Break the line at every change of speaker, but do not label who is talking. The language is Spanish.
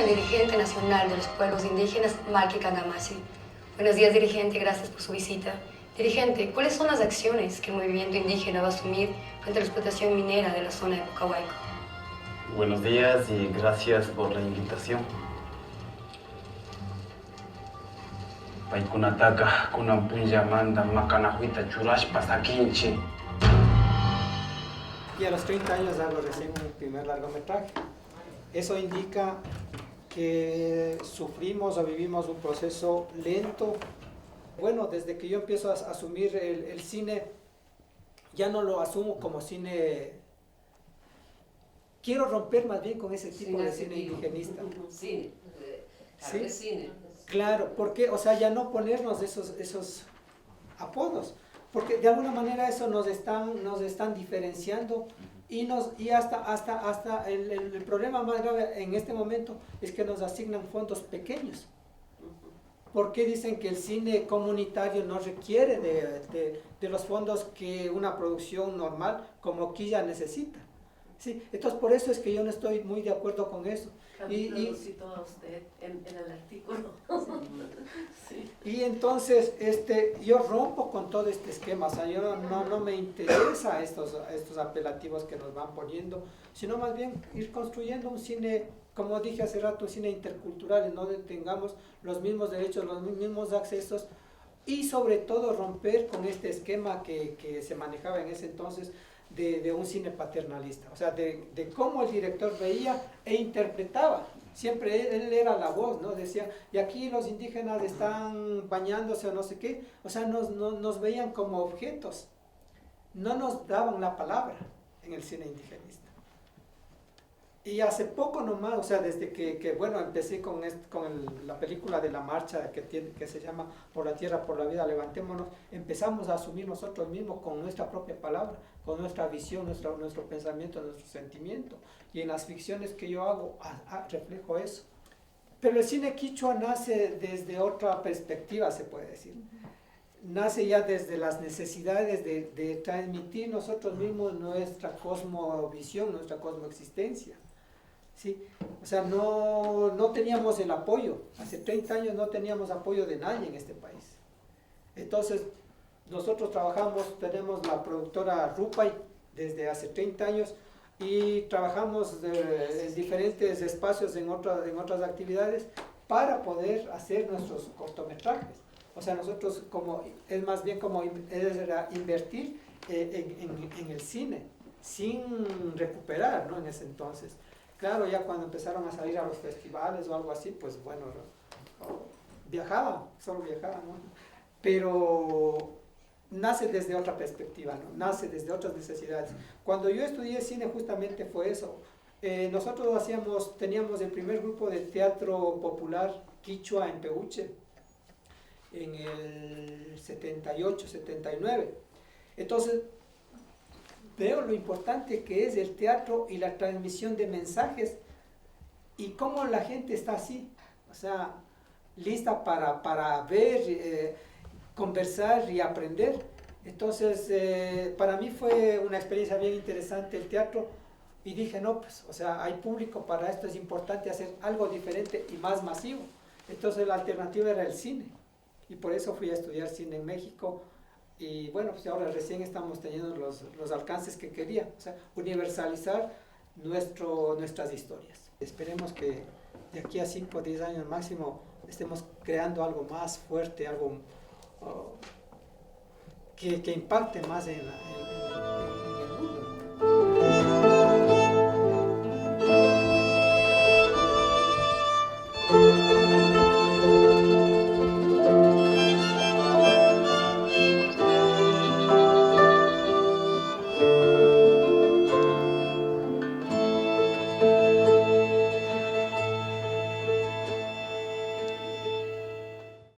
el dirigente nacional de los pueblos indígenas, Malky Kangamasi. Buenos días, dirigente, gracias por su visita. Dirigente, ¿cuáles son las acciones que el movimiento indígena va a asumir frente a la explotación minera de la zona de Pucahuayco?
Buenos días y gracias por la invitación. Paikunataka, kunampunya manda, makanahuita churashpa sakinchi.
Y a los 30 años hago recién mi primer largometraje. Eso indica que sufrimos o vivimos un proceso lento. Bueno, desde que yo empiezo a asumir el cine, ya no lo asumo como cine. Quiero romper más bien con ese tipo de cine indigenista.
Cine,
¿Sí?
cine.
Claro, porque, o sea, ya no ponernos esos apodos, porque de alguna manera eso nos están diferenciando y hasta el problema más grave en este momento es que nos asignan fondos pequeños. ¿Por qué dicen que el cine comunitario no requiere de los fondos que una producción normal como Quilla necesita? Sí, entonces por eso es que yo no estoy muy de acuerdo con eso.
Y cito a usted en el artículo. Sí.
Y entonces yo rompo con todo este esquema, o sea, yo no me interesa estos apelativos que nos van poniendo, sino más bien ir construyendo un cine, como dije hace rato, un cine intercultural, en donde tengamos los mismos derechos, los mismos accesos, y sobre todo romper con este esquema que se manejaba en ese entonces, de un cine paternalista, o sea, de cómo el director veía e interpretaba. Siempre él era la voz, ¿no? Decía, y aquí los indígenas están bañándose o no sé qué, o sea, nos veían como objetos, no nos daban la palabra en el cine indigenista. Y hace poco nomás, o sea, desde que bueno, empecé con la película de la marcha que se llama Por la Tierra, por la Vida, Levantémonos, empezamos a asumir nosotros mismos con nuestra propia palabra, con nuestra visión, nuestro pensamiento, nuestro sentimiento. Y en las ficciones que yo hago, reflejo eso. Pero el cine quichua nace desde otra perspectiva, se puede decir. Nace ya desde las necesidades de transmitir nosotros mismos nuestra cosmovisión, nuestra cosmoexistencia. ¿Sí? O sea, no teníamos el apoyo. Hace 30 años no teníamos apoyo de nadie en este país. Entonces, nosotros tenemos la productora Rupay desde hace 30 años y trabajamos en diferentes espacios, en otras actividades, para poder hacer nuestros cortometrajes. O sea, nosotros es más bien como invertir en el cine, sin recuperar, ¿no? En ese entonces. Claro, ya cuando empezaron a salir a los festivales o algo así, pues bueno, solo viajaba, ¿no? Pero nace desde otra perspectiva, ¿no? Nace desde otras necesidades. Cuando yo estudié cine justamente fue eso. Nosotros teníamos el primer grupo de teatro popular quichua en Pehuche, en el 78, 79. Entonces, veo lo importante que es el teatro y la transmisión de mensajes y cómo la gente está así, o sea, lista para ver, conversar y aprender. Entonces, para mí fue una experiencia bien interesante el teatro y dije, no, pues, o sea, hay público para esto, es importante hacer algo diferente y más masivo. Entonces, la alternativa era el cine y por eso fui a estudiar cine en México. Y bueno, pues ahora recién estamos teniendo los alcances que quería, o sea, universalizar nuestras historias. Esperemos que de aquí a 5 o 10 años máximo estemos creando algo más fuerte, algo que impacte más en